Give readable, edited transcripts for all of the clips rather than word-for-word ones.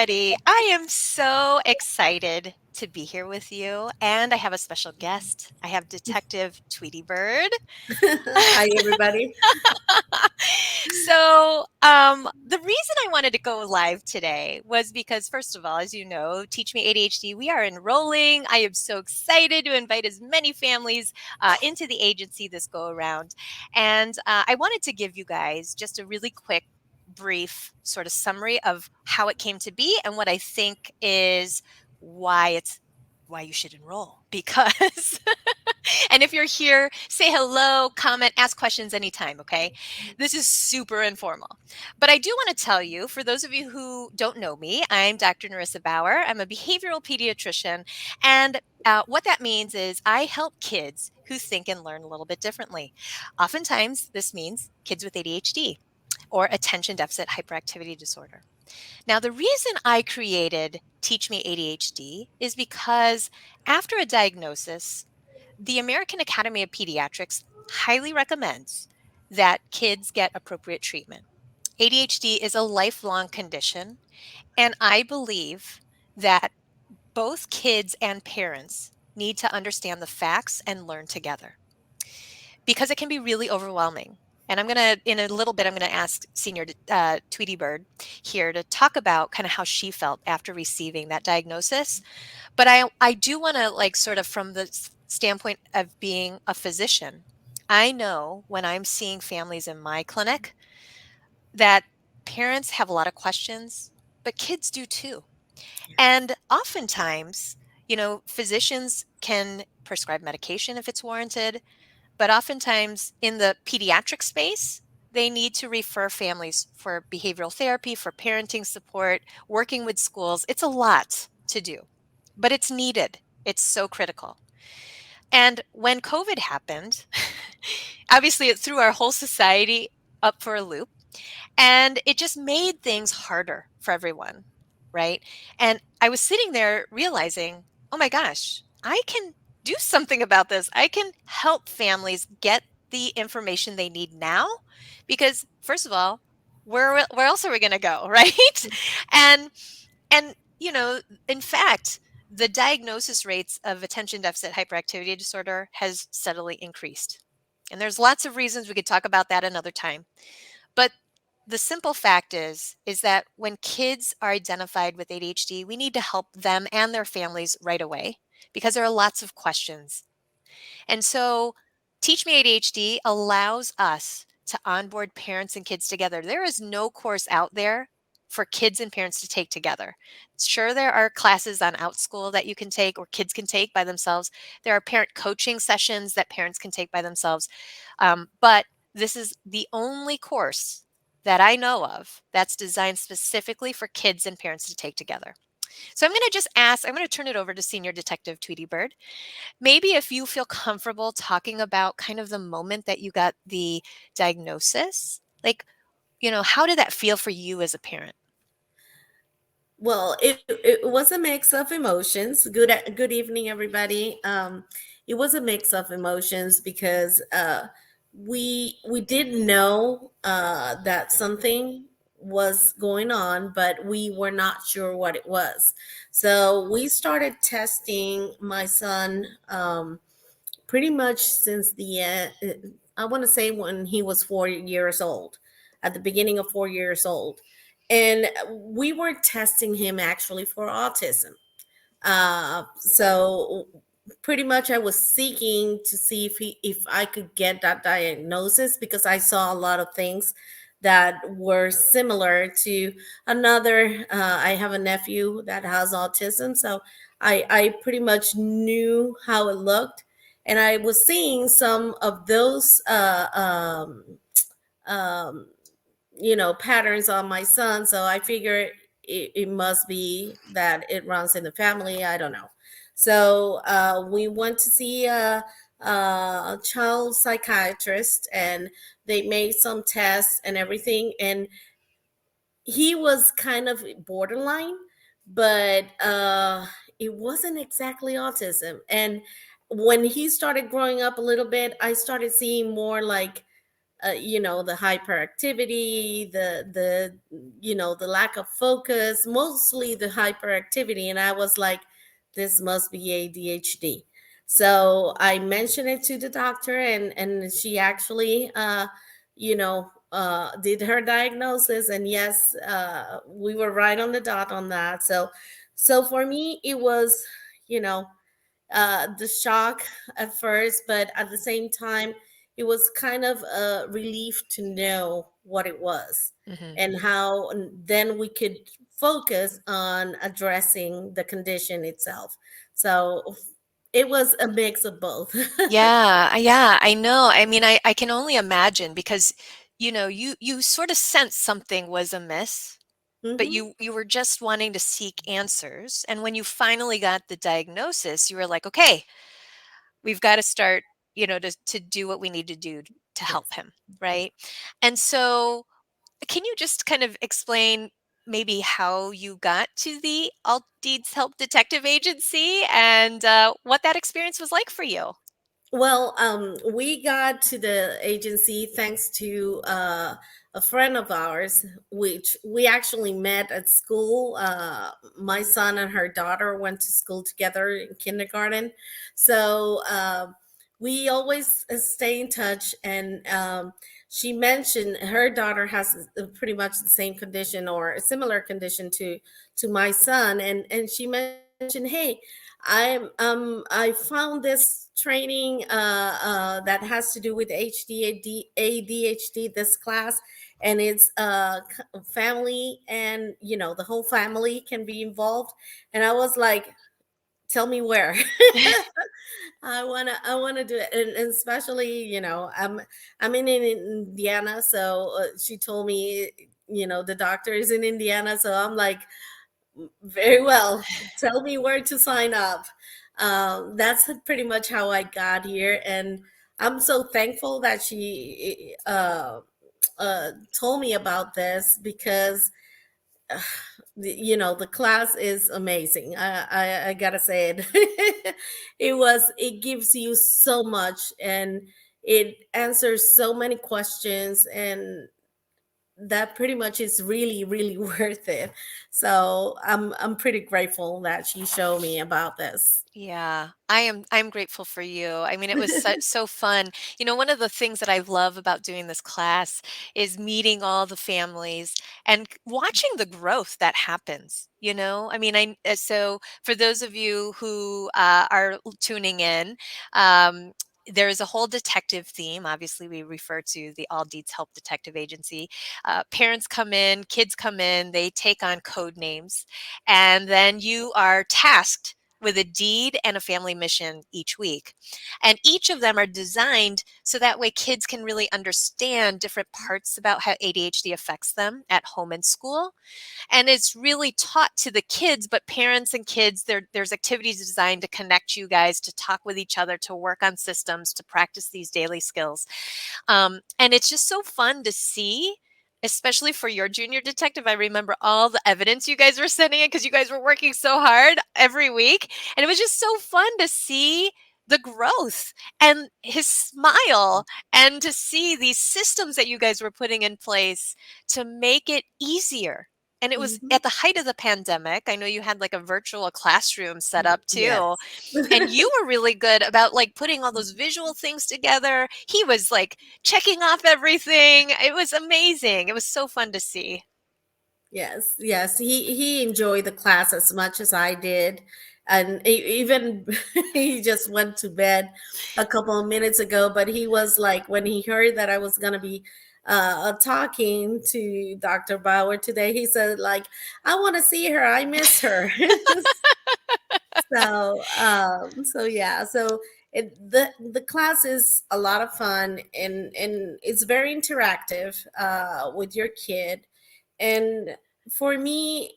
everybody. I am so excited to be here with you. And I have a special guest. I have Detective Tweety Bird. Hi, everybody. The reason I wanted to go live today was because, first of all, as you know, Teach Me ADHD, we are enrolling. I am so excited to invite as many families into the agency this go around. And I wanted to give you guys just a really quick, brief sort of summary of how it came to be and what I think is why you should enroll because and if you're here, say hello, comment, ask questions anytime, okay? This is super informal. But I do want to tell you, for those of you who don't know me, I'm Dr. Narissa Bauer. I'm a behavioral pediatrician. And what that means is I help kids who think and learn a little bit differently. Oftentimes, this means kids with ADHD or attention deficit hyperactivity disorder. Now, the reason I created Teach Me ADHD is because after a diagnosis, the American Academy of Pediatrics highly recommends that kids get appropriate treatment. ADHD is a lifelong condition, and I believe that both kids and parents need to understand the facts and learn together because it can be really overwhelming. And in a little bit, I'm going to ask Senior Tweety Bird here to talk about kind of how she felt after receiving that diagnosis. But I do want to like sort of from the standpoint of being a physician, I know when I'm seeing families in my clinic that parents have a lot of questions, but kids do too. And oftentimes, physicians can prescribe medication if it's warranted, but oftentimes in the pediatric space, they need to refer families for behavioral therapy, for parenting support, working with schools. It's a lot to do, but it's needed. It's so critical. And when COVID happened, obviously it threw our whole society up for a loop and it just made things harder for everyone, right? And I was sitting there realizing, oh my gosh, I can do something about this. I can help families get the information they need now because first of all, where else are we going to go, right? And and in fact, the diagnosis rates of attention deficit hyperactivity disorder has steadily increased. And there's lots of reasons we could talk about that another time. But the simple fact is that when kids are identified with ADHD, we need to help them and their families right away because there are lots of questions. And so Teach Me ADHD allows us to onboard parents and kids together. There is no course out there for kids and parents to take together. Sure, there are classes on OutSchool that you can take or kids can take by themselves. There are parent coaching sessions that parents can take by themselves. But this is the only course that I know of that's designed specifically for kids and parents to take together. So I'm going to turn it over to Senior Detective Tweety Bird. Maybe if you feel comfortable talking about kind of the moment that you got the diagnosis, like, how did that feel for you as a parent? Well, it was a mix of emotions. Good evening, everybody. It was a mix of emotions because we didn't know that something was going on, but we were not sure what it was. So we started testing my son pretty much since I want to say when he was 4 years old, at the beginning of 4 years old. And we were testing him actually for autism. So pretty much I was seeking to see if I could get that diagnosis because I saw a lot of things that were similar to another. I have a nephew that has autism, so I pretty much knew how it looked, and I was seeing some of those um, patterns on my son. So I figured it must be that it runs in the family. I don't know. So we went to see a child psychiatrist, and they made some tests and everything. And he was kind of borderline, but it wasn't exactly autism. And when he started growing up a little bit, I started seeing more like the hyperactivity, the lack of focus, mostly the hyperactivity. And I was like, this must be ADHD. So I mentioned it to the doctor, and she actually, did her diagnosis. And yes, we were right on the dot on that. So for me, it was, you know, the shock at first, but at the same time, it was kind of a relief to know what it was, Hmm. and how then we could focus on addressing the condition itself. So it was a mix of both. Yeah, yeah, I know. I mean, I can only imagine because, you sort of sensed something was amiss, but Hmm. you were just wanting to seek answers. And when you finally got the diagnosis, you were like, okay, we've got to start, to do what we need to do to help Yes. him, right? And so, can you just kind of explain maybe how you got to the Alt Deeds Help Detective Agency and what that experience was like for you? Well, we got to the agency thanks to a friend of ours, which we actually met at school. My son and her daughter went to school together in kindergarten. So we always stay in touch. And she mentioned her daughter has pretty much the same condition or a similar condition to my son. And she mentioned, hey, I found this training that has to do with ADHD, this class, and it's family, and the whole family can be involved. And I was like, tell me where. I wanna do it, and especially, I'm in Indiana, so she told me, the doctor is in Indiana, so I'm like, very well. Tell me where to sign up. That's pretty much how I got here, and I'm so thankful that she told me about this, because the class is amazing. I gotta say it. It gives you so much, and it answers so many questions, and that pretty much is really, really worth it. So I'm pretty grateful that she showed me about this. Yeah, I'm grateful for you. I mean, it was so fun. One of the things that I love about doing this class is meeting all the families and watching the growth that happens. I mean, so for those of you who are tuning in, um, there is a whole detective theme. Obviously, we refer to the All Deeds Help Detective Agency. Parents come in, kids come in, they take on code names, and then you are tasked with a deed and a family mission each week. And each of them are designed so that way kids can really understand different parts about how ADHD affects them at home and school. And it's really taught to the kids, but parents and kids, there's activities designed to connect you guys, to talk with each other, to work on systems, to practice these daily skills. And it's just so fun to see, especially for your junior detective. I remember all the evidence you guys were sending in because you guys were working so hard every week. And it was just so fun to see the growth and his smile and to see these systems that you guys were putting in place to make it easier. And it was Mhm. at the height of the pandemic. I know you had like a virtual classroom set up too. Yes. And you were really good about like putting all those visual things together. He was like checking off everything. It was amazing. It was so fun to see. Yes, yes. He enjoyed the class as much as I did, and even he just went to bed a couple of minutes ago. But he was like, when he heard that I was gonna be talking to Dr. Bauer today, he said like, "I want to see her. I miss her." So yeah. So the class is a lot of fun, and it's very interactive with your kid. And for me,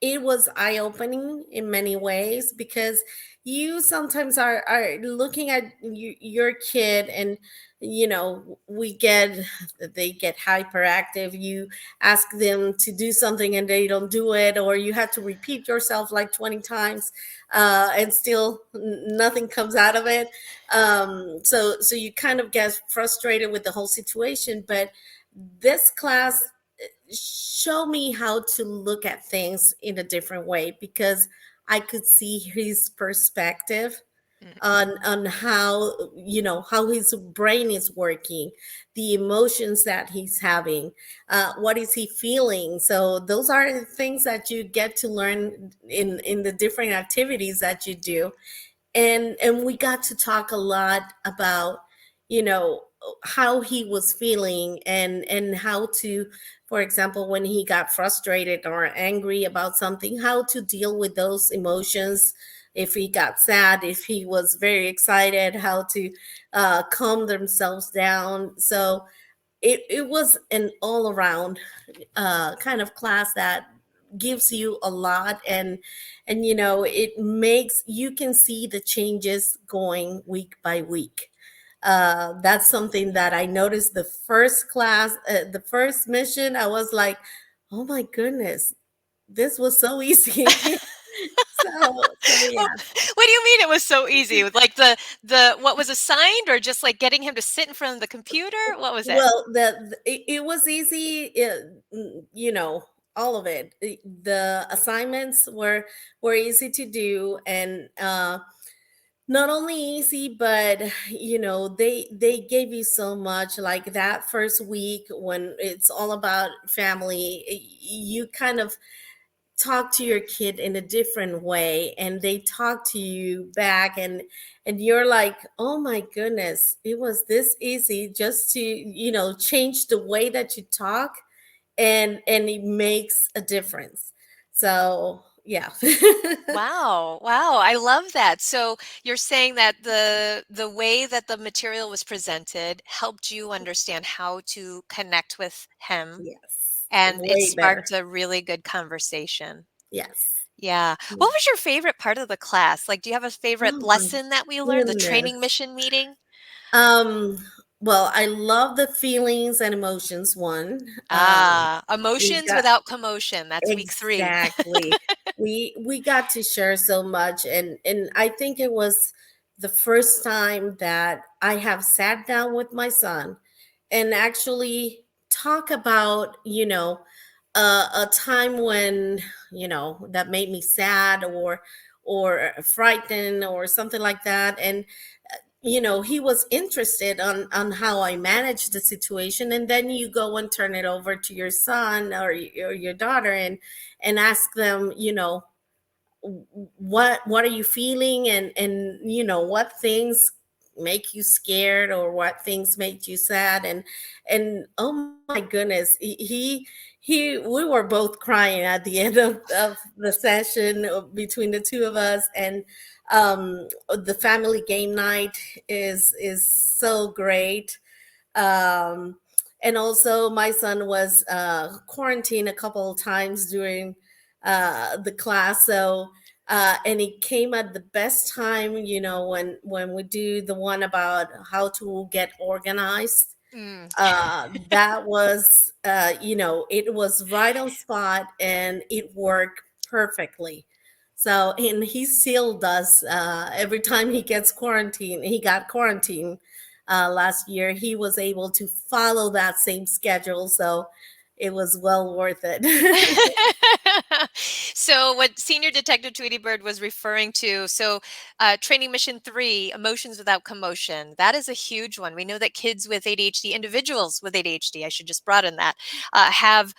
it was eye-opening in many ways because you sometimes are looking at your kid, and we get they get hyperactive. You ask them to do something and they don't do it, or you have to repeat yourself like 20 times, and still nothing comes out of it. So you kind of get frustrated with the whole situation. But this class show me how to look at things in a different way, because I could see his perspective Mm. on how how his brain is working, the emotions that he's having, what is he feeling. So those are things that you get to learn in the different activities that you do. And we got to talk a lot about you know how he was feeling, and how to, for example, when he got frustrated or angry about something, how to deal with those emotions. If he got sad, if he was very excited, how to calm themselves down. So it was an all around kind of class that gives you a lot. And it makes you can see the changes going week by week. That's something that I noticed the first class, the first mission. I was like, oh my goodness, this was so easy. So Well, yeah. what do you mean it was so easy? Like the what was assigned, or just like getting him to sit in front of the computer? What was it? Well, it was easy, all of it. The assignments were easy to do, and not only easy, but they gave you so much. Like that first week, when it's all about family, you kind of talk to your kid in a different way, and they talk to you back, and you're like, oh my goodness, it was this easy just to change the way that you talk, and it makes a difference. So yeah. Wow. Wow, I love that. So you're saying that the way that the material was presented helped you understand how to connect with him, Yes, and it way better. sparked a really good conversation. Yes. Yeah. Yeah. What was your favorite part of the class? Like, do you have a favorite Oh my lesson that we learned, the training goodness. mission meeting? um well, I love the feelings and emotions one. Ah, We emotions got without commotion. That's week 3. Exactly. We got to share so much, and I think it was the first time that I have sat down with my son and actually talk about, a time when, that made me sad, or frightened, or something like that. And he was interested on how I managed the situation. And then you go and turn it over to your son, or your daughter, and ask them, what are you feeling, and what things make you scared, or what things make you sad. And oh my goodness, he we were both crying at the end of the session, between the two of us. And the family game night is so great. um, and also my son was quarantined a couple of times during the class. So and it came at the best time, when we do the one about how to get organized. Mm. That was, it was right on spot, and it worked perfectly. So, and he still does, every time he got quarantined last year, he was able to follow that same schedule. So it was well worth it. So what Senior Detective Tweety Bird was referring to, so training mission 3, emotions without commotion, that is a huge one. We know that kids with ADHD, individuals with ADHD, I should just broaden that, have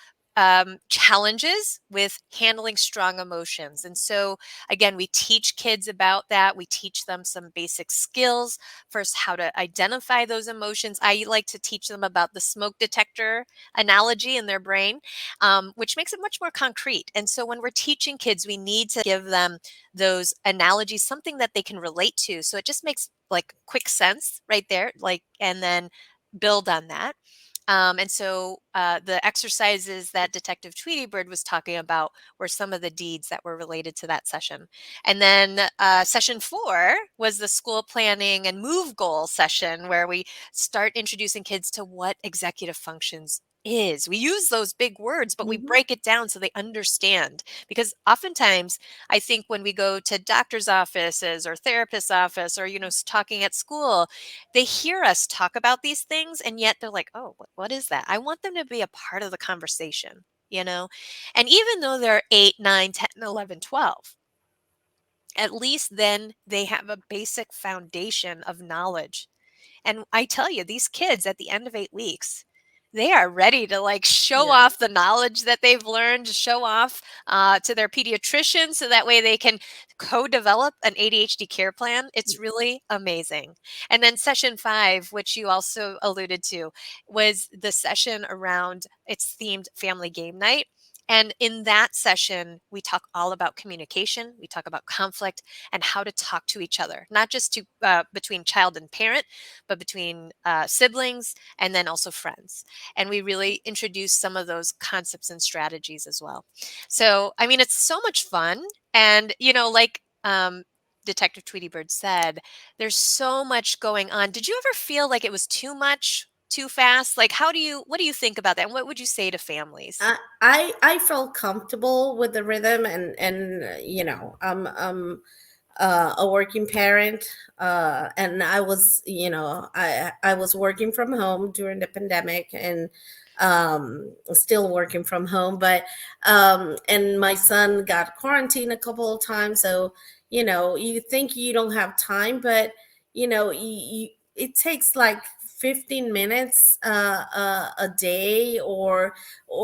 challenges with handling strong emotions. And so, again, we teach kids about that. We teach them some basic skills. First, how to identify those emotions. I like to teach them about the smoke detector analogy in their brain, which makes it much more concrete. And so when we're teaching kids, we need to give them those analogies, something that they can relate to. So it just makes like quick sense right there, like, and then build on that. And so the exercises that Detective Tweety Bird was talking about were some of the deeds that were related to that session. And then session 4 was the school planning and move goal session, where we start introducing kids to what executive functions is. We use those big words, but we Mhm. break it down so they understand. Because oftentimes, I think when we go to doctor's offices or therapist's office, or talking at school, they hear us talk about these things, and yet they're like, oh, what is that? I want them to be a part of the conversation, you know? And even though they're 8, 9, 10, 11, 12, at least then they have a basic foundation of knowledge. And I tell you, these kids at the end of 8 weeks, they are ready to like show Yeah. off the knowledge that they've learned, to show off to their pediatrician so that way they can co develop an ADHD care plan. It's really amazing. And then session 5, which you also alluded to, was the session around it's themed family game night. And in that session, we talk all about communication, we talk about conflict, and how to talk to each other, not just to between child and parent, but between siblings and then also friends. And we really introduce some of those concepts and strategies as well. So, I mean, it's so much fun. And, like Detective Tweety Bird said, there's so much going on. Did you ever feel like it was too much, too fast? Like, what do you think about that? And what would you say to families? I felt comfortable with the rhythm, and a working parent, and I was, I was working from home during the pandemic, and still working from home, but and my son got quarantined a couple of times, so you think you don't have time, but it takes like 15 minutes a day, or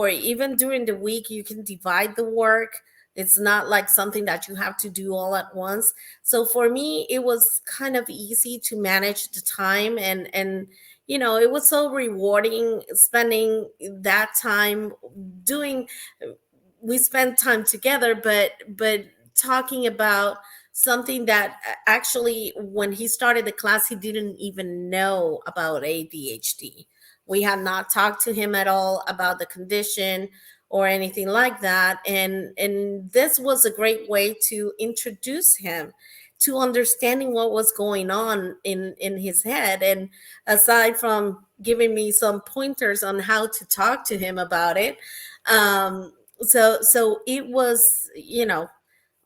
even during the week you can divide the work. It's not like something that you have to do all at once. So for me, it was kind of easy to manage the time, and it was so rewarding spending that time doing. We spent time together, but talking about something that actually, when he started the class, he didn't even know about ADHD. We had not talked to him at all about the condition or anything like that, and this was a great way to introduce him to understanding what was going on in his head. And aside from giving me some pointers on how to talk to him about it, so it was,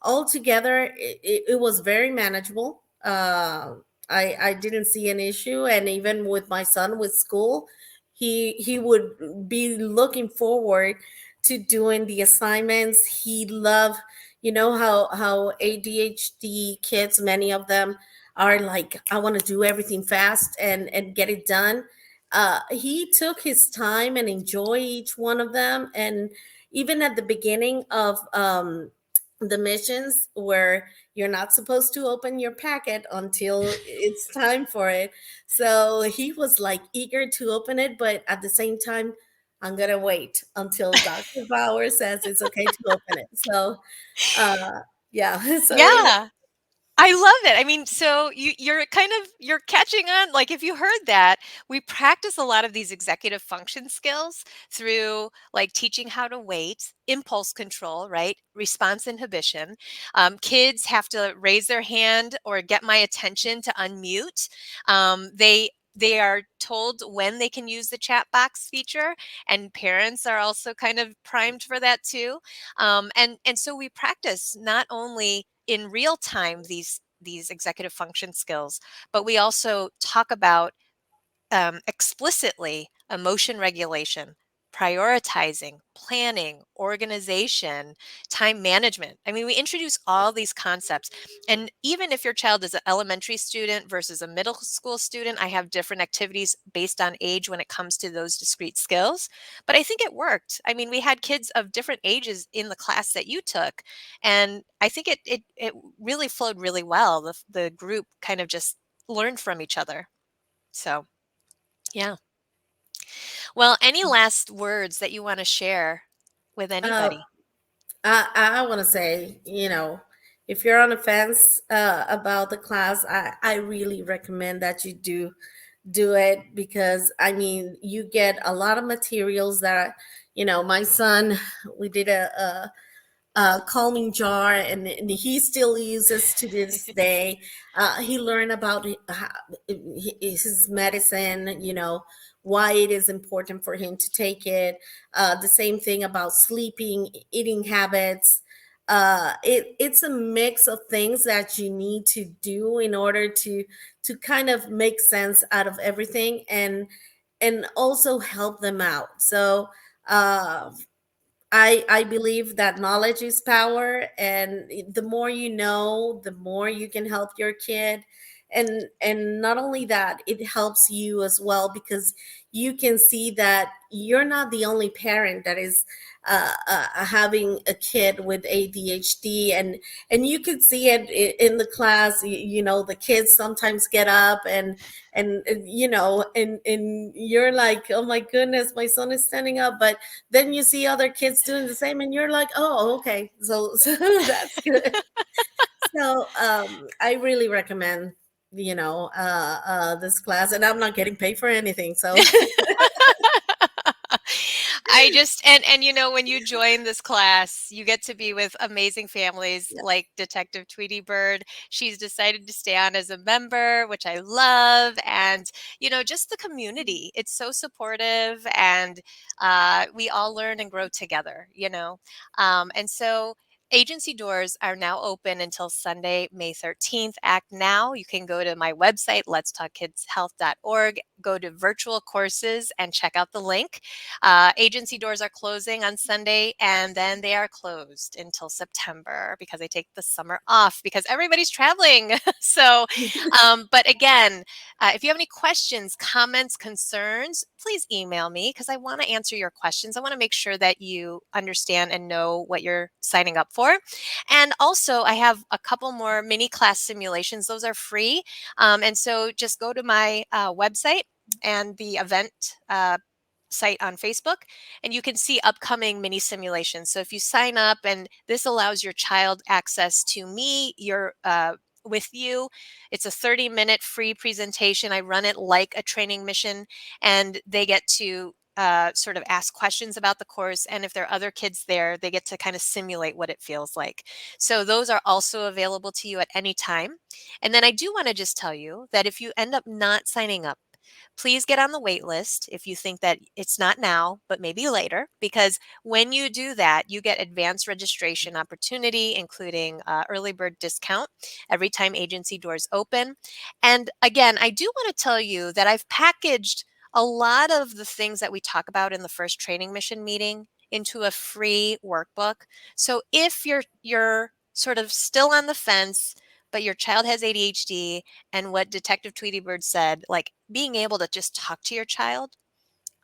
altogether, it was very manageable. I didn't see an issue, and even with my son with school, he would be looking forward to doing the assignments. He loved, how ADHD kids, many of them are like, I want to do everything fast and get it done. He took his time and enjoy each one of them, and even at the beginning of the missions, where you're not supposed to open your packet until it's time for it. So he was like eager to open it, but at the same time, I'm gonna wait until Dr. Bauer says it's okay to open it. So yeah, so it was. Yeah. I love it. I mean, so you're catching on. Like if you heard that, we practice a lot of these executive function skills through like teaching how to wait, impulse control, right? Response inhibition. Kids have to raise their hand or get my attention to unmute. They are told when they can use the chat box feature, and parents are also kind of primed for that too. And so we practice not only in real time these executive function skills, but we also talk about explicitly emotion regulation, prioritizing, planning, organization, time management. I mean, we introduce all these concepts. And even if your child is an elementary student versus a middle school student, I have different activities based on age when it comes to those discrete skills. But I think it worked. I mean, we had kids of different ages in the class that you took. And I think it really flowed really well. The group kind of just learned from each other. So, yeah. Well, any last words that you want to share with uh, anybody? I want to say, if you're on the fence about the class, I really recommend that you do do it, because I mean, you get a lot of materials that, my son, we did a calming jar, and he still uses to this day. He learned about his medicine, why it is important for him to take it. The same thing about sleeping, eating habits. It's a mix of things that you need to do in order to kind of make sense out of everything, and also help them out. So uh, I believe that knowledge is power, and the more you know, the more you can help your kid. And not only that, it helps you as well, because you can see that you're not the only parent that is having a kid with ADHD. And you can see it in the class. The kids sometimes get up, and you're like, oh my goodness, my son is standing up. But then you see other kids doing the same, and you're like, oh, okay, so that's good. So I really recommend, this class, and I'm not getting paid for anything, so I just and when you join this class, you get to be with amazing families yeah. like Detective Tweety Bird. She's decided to stay on as a member, which I love, and just the community. It's so supportive, and we all learn and grow together. And so. Agency doors are now open until Sunday, May 13th. Act now. You can go to my website, letstalkkidshealth.org, go to virtual courses, and check out the link. Agency doors are closing on Sunday, and then they are closed until September because I take the summer off because everybody's traveling. So, but again, if you have any questions, comments, concerns, please email me because I want to answer your questions. I want to make sure that you understand and know what you're signing up for. And also, I have a couple more mini class simulations. Those are free. And so just go to my website and the event site on Facebook, and you can see upcoming mini simulations. So if you sign up, and this allows your child access to me, with you. It's a 30-minute free presentation. I run it like a training mission, and they get to sort of ask questions about the course. And if there are other kids there, they get to kind of simulate what it feels like. So those are also available to you at any time. And then I do want to just tell you that if you end up not signing up, please get on the wait list if you think that it's not now, but maybe later, because when you do that, you get advanced registration opportunity, including early bird discount every time agency doors open. And again, I do want to tell you that I've packaged a lot of the things that we talk about in the first training mission meeting into a free workbook. So if you're sort of still on the fence, but your child has ADHD, and what Detective Tweety Bird said, like being able to just talk to your child,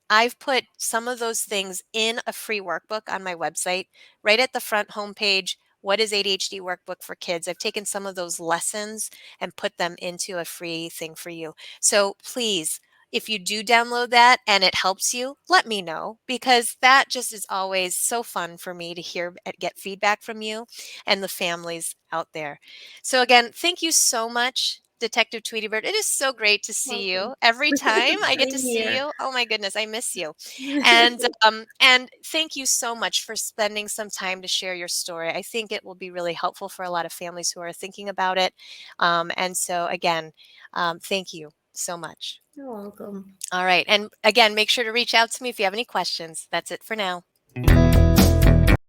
I've put some of those things in a free workbook on my website, right at the front homepage. What is ADHD workbook for kids? I've taken some of those lessons and put them into a free thing for you. So please, if you do download that and it helps you, let me know, because that just is always so fun for me to hear and get feedback from you and the families out there. So again, thank you so much, Detective Tweety Bird. It is so great to see Welcome. you. Every time I get to Same see here. you, oh my goodness, I miss you. And thank you so much for spending some time to share your story. I think it will be really helpful for a lot of families who are thinking about it. And so again, thank you so much. You're welcome. All right. And again, make sure to reach out to me if you have any questions. That's it for now.